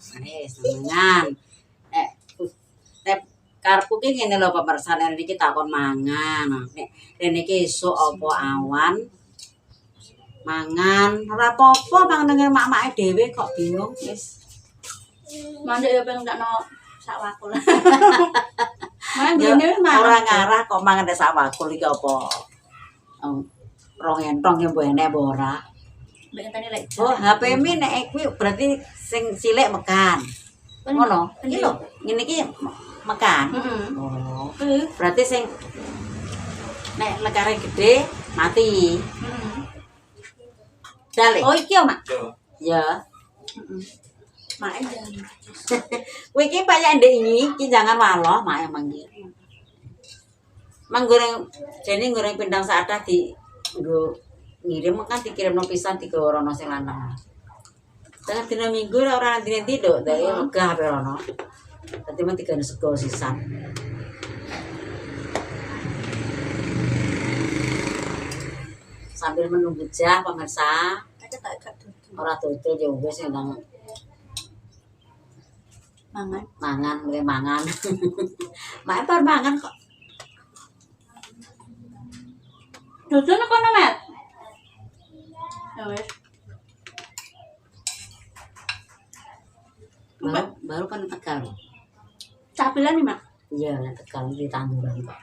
Mangan. Nek karepku ki ngene lho pemirsa, nek niki takon mangan. Nek rene iki esuk apa awan mangan ora apa-apa mangan mak-make dhewe kok bingung wis. Mandek ya pengen takno sak wakul. Mangan ngene wis mangan. Ora ngarah kok mangan sak wakul iki apa. Rong entong ya mbok enek apa ora. Mbek ngenteni lek. Oh, HP-me nek kuwi berarti sing cilik mekan. Ngono. Iki lho, ngene iki mekan. Oh. Berarti sing nek lekare gede mati. Dale. Oh iki ya, Mak. Ya. Mak jangan. Kowe iki payak ndek iki jangan waloh mak emang iki. Mang goreng jane goreng pindang sadah di nggo ngirim kan dikirimno pisan digorono sing lanang. Jangan dina minggu ora dina tidur dari megah ape rono. Dadi men digane sego sisan. Sambil menunggu jah pemirsa. Ora dodol ya wis ndang mangan mulai mangan. Mak bar mangan kok. Dodol nek kono, Mat. Ya wis. Baru kan Tegal. Capilan nih, Mak. Iya, Tegal di tanduran kok.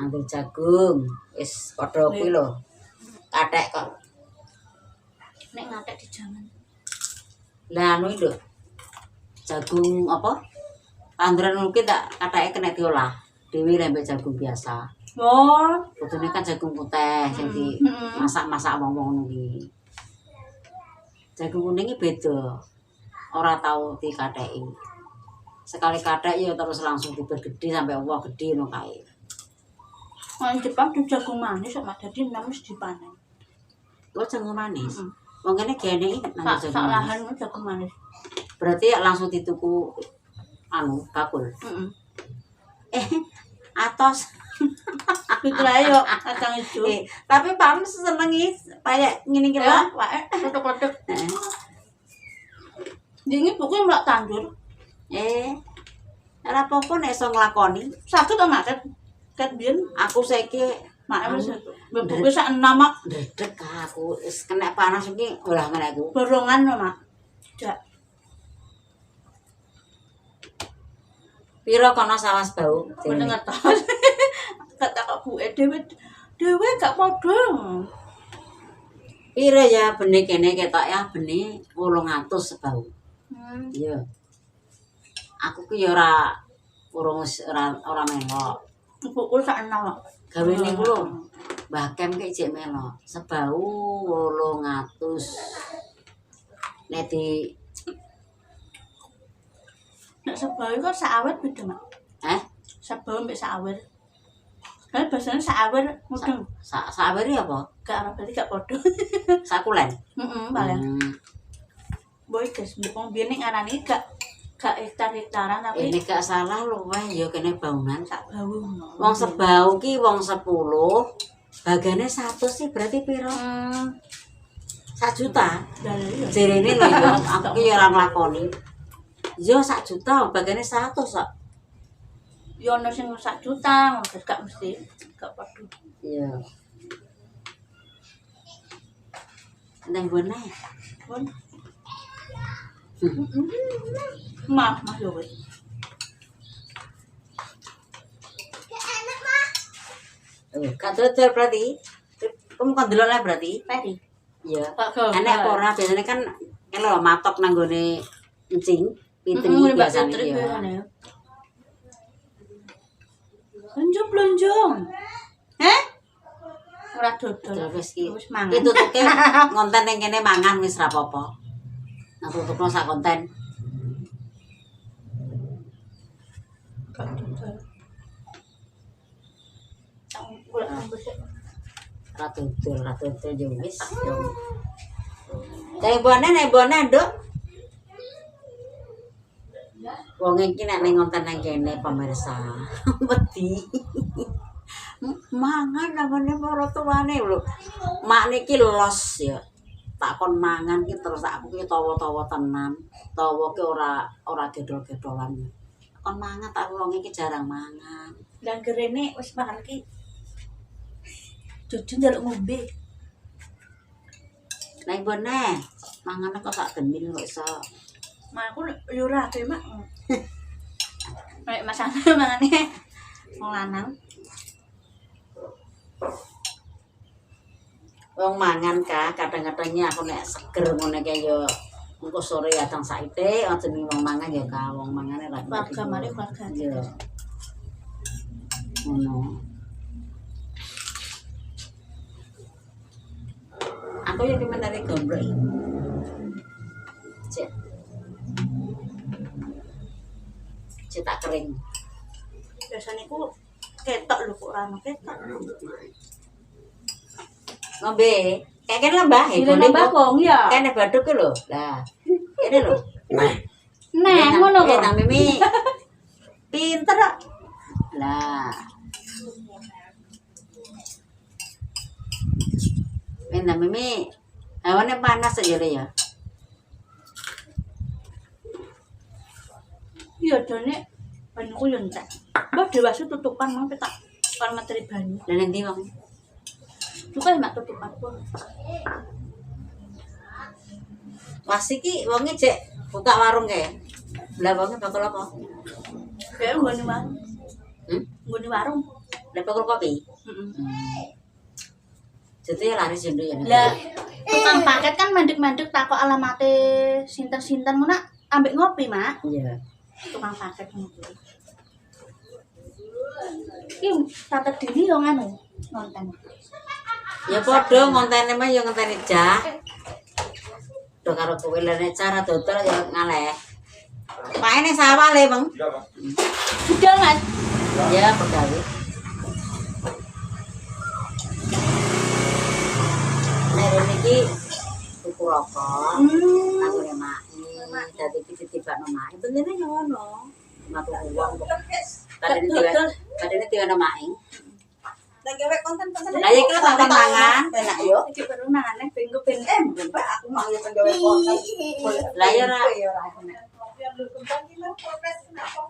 Ambil jagung, wis padha kuwi lho. Kathek kok. Nek ngatek di jangan. Lah anu lho. Jagung apa? Tanduran mungkin tak katheke kena diolah. Dewi lembek jagung biasa. Oh, Kudune kan jagung putih sing di masak-masak wong-wong ngono iki. Jagung kuning iki beda. Ora tau dikatheki. Sekali kathek ya terus langsung dipergede sampai wah gede ngono kae. Wong Jepang tuh jagung manis sama dadi namis dipanen. Oh jagung manis. Wong kene gene iki nang Sak jagung manis. lahan jagung manis. Berarti langsung dituku anu bakul. Atos. Iku lah yo kacang ijo. Tapi pam senengi kayak ngene iki lho. Wae kotek-kotek. Dingin pokoknya melak tandur. Ora apa-apa nek iso nglakoni. Sakit to Mak? Ket biyen Aku saiki Mak wis mbok sak 6 Mak. ndredeg aku wis kena panas iki olah ngene aku. Borongan lho Mak. Jak. Piro kono sawas bau? Bener ngetos. Kata kok buke dhewe gak padha. Piro ya benih kene ketok ya benih 800 sebau. Iya. Aku ki ya ora ora melok. Pukul sak 6 Mak. Gawe niku lho. Mbah Kem ki jek melok. Sebau 800. Nek di Nek sebau kok sak awet beda Mak. Sebau mbek sak awet. Kan biasanya sak awet mudeng. Sak awet apa? Gak ana berarti gak padha. Sakulen. Paling. Boy guys, wong biyen nek ngarani gak hektar-hektaran tapi Ini gak salah luweh ya kene baunan. sak bau. Wong sebau ki wong 10, bagane 100 sih berarti piro? 1 juta. Jerene lho ya, aku ki ya ora nglakoni. Ya 1 juta, bagane 100 kok. Ya ono sing 1 juta, gak mesti gak padha. Iya. Nang bone. Pun. Mah yo wis. Gak dodol berarti. Kamu kan delok lah berarti. Peri. Iya. Enek apa ora biasanya kan lho matok nang gone encing, pitri biasane ya. Lonjong. Ora dodol. Wis ki. Wis mangan. Ki tutuke ngonten ning kene mangan wis ra apa-apa. Nah tutupno sak konten. Ra dodol ya wis. Nek bone nduk. Wong iki nek ning ngonten nang kene pemirsa. Wedi. Mangan namane para tuane lho. Mak niki los ya. tak kon mangan ki terus aku ki tawa-tawa tenan. Tawa ki ora gedol-gedolan. Kon mangan tak wong iki jarang mangan. Lah gerene wis mangan ki. Jujur njaluk ngombe. Lah mbone mangan kok sak gemil kok iso. Mak aku yo ora ade mak. Nek masane mangane wong lanang. Wong mangan ka kadang-kadangnya aku nek seger ngene kae yo engko sore datang saite aja ning wong mangan ya ka wong mangane ra Keluarga mari keluarga. yo ngono aku ya dimen dari gombrok cek cetak kering Biasane ku ketok lho kok ora ono ketok. ngombe kayak lembah Ile nambah wong ya. kene baduk ku lho lah kene lho Nah, ngono kok. nang Mimi pinter kok. Lah nang Mimi hawane panas aja ya Iya dene banyu yo entek. Mbah dewasa tutupan mang tak kon materi banyu. lah nanti wong Suka mak tutupan ku. Wasi ki wonge cek buka warung kae. Lah wonge bakal apa? Kayak nggone warung. Nggone warung. Lah bakal kopi. Heeh. Jadi laris jenduk ya. Lah tukang paket kan mandek-mandek takok alamate sinten-sinten mun nak ambek ngopi, Mak. Iya. Tukang paket ngono. Iki paket dini yo nganu ngonten. Ya padha ngontene mah ya ngenteni jak. Do karo kowe lene cara dodol ya ngaleh. Paene sawah le, Bang. Sudah, Mas. Ya pegawe. Nek rene iki tuku rokok. Aku le mak. Dadi iki ditibakno mak. Benerane ngono. Matur uang kok. Kadene diwana mak. Lah gawe konten-konten. Lah iki lho konten mangan. Enak yo. Iki perlu nangane ben ku ben Mbak aku mau yo gawe konten. Lah ya ora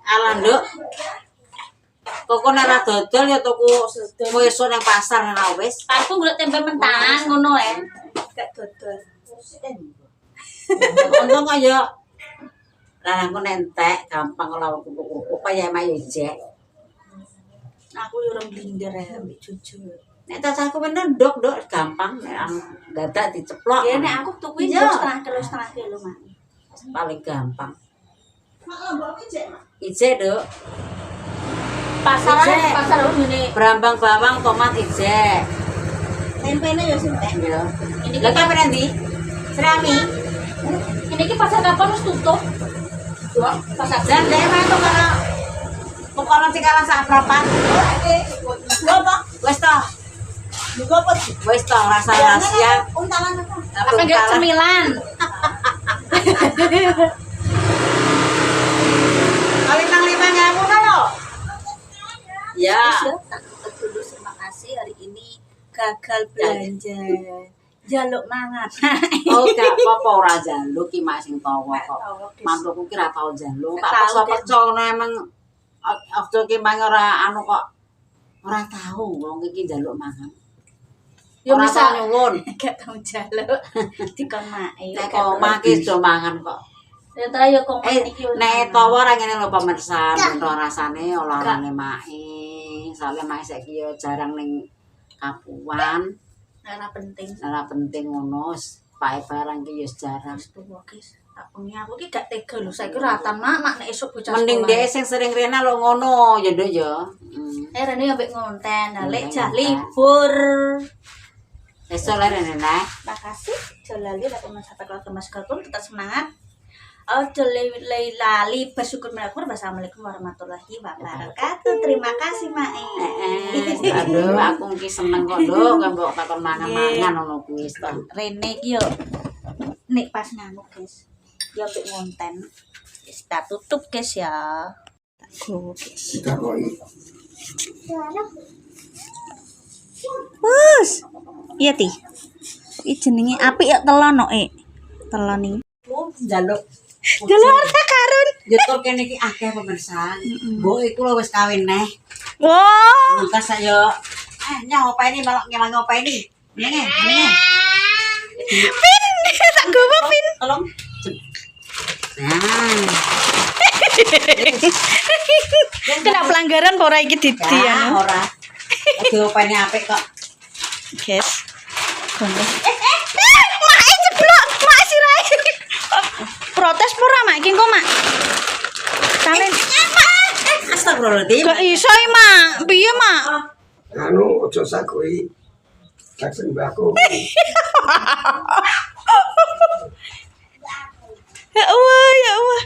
alah nduk. Kok nek ora dodol ya tuku esuk nang pasar ora wis. Aku golek tempe mentan ngono gak dodol. Untung kok ya lah aku nentek gampang lawan kuku-kuku kaya mayo jek. Aku yo ora blinder ambek jujur. Nek tas aku bener nduk gampang nek dadak diceplok. Ya nek aku tuku Iya. setengah kilo, Mak. Paling gampang. Mak mbok iki jek, Mak. Ije, Duk. Pasar Ije. ngene. Brambang bawang tomat ije. Tempene yo sintek. Iya. Ini Lah kita kapan nanti? Serami. ini ki pasar kapan wis tutup? Dua pasar. Dan dek mah itu kalau pokoknya sekarang saat berapa? Lho, Pak. Wes toh, Niku apa sih? wes toh rasa rahasia. Untalan apa? Apa enggak cemilan? Kali nang 5.000 kan lo? Ya. Dulu terima kasih hari ini gagal belanja. Jaluk mangan. Oh gak apa-apa ora jaluk ki mak sing tawa kok. Mantuku ki ra tau jaluk. Tak perso-perso emang aja ki mang ora anu kok. Ora tau wong iki njaluk mangan. Yo Ora misal tau nyuwun. gak tau jaluk dikon mae. Nek kok maki do mangan kok. Ya ta yo kok iki yo. Nek tawa ra ngene lho pemirsa, ento rasane olarane mae. Soale mae saiki yo jarang ning Kapuan. Ora penting. Ora penting ngono, pae barang ki yo jarang. Tuwa guys. Tak pengi aku ki gak tega lho saiki ratan mak nek esuk bocah. Mending dhek sing sering rena lho ngono, ya Nduk ya. Rene yo mbek ngonten, lek Ngonten, jah ngonten. libur. Esok lah rene nah. Makasih Jolali lah teman sahabat keluarga Mas Galpun tetap semangat. Lali bersyukur melakor. Wassalamualaikum warahmatullahi wabarakatuh. Terima kasih Mae. Aduh, aku ki seneng kok Nduk, kan mbok takon mangan-mangan ngono kuwi to. Rene ki yo nek pas nganu guys. Yo mbek ngonten. Wis tak tutup guys ya. Guys. Bus. Iya ti. Iki jenenge apik ya telon no, telon iki. Njaluk Delok harta karun. Jutur kene iki akeh pemirsa. Mbok iku lho wis kawin neh. Wow. Mungkas saya nyah openi melok ngelang openi. Menenge, menenge. Pin, tak gowo pin. Tolong. Nah. Kena pelanggaran apa ora iki Didi Ya, anu. ora. Diopeni apik kok. Guys. Gondo. Mak ceblok, mak sirai. Protes pura mak iki kok mak. Kalian Astagfirullahaladzim. gak iso mak. Piye mak? Anu aja sakui. Tak sembako. Ya Allah, ya Allah.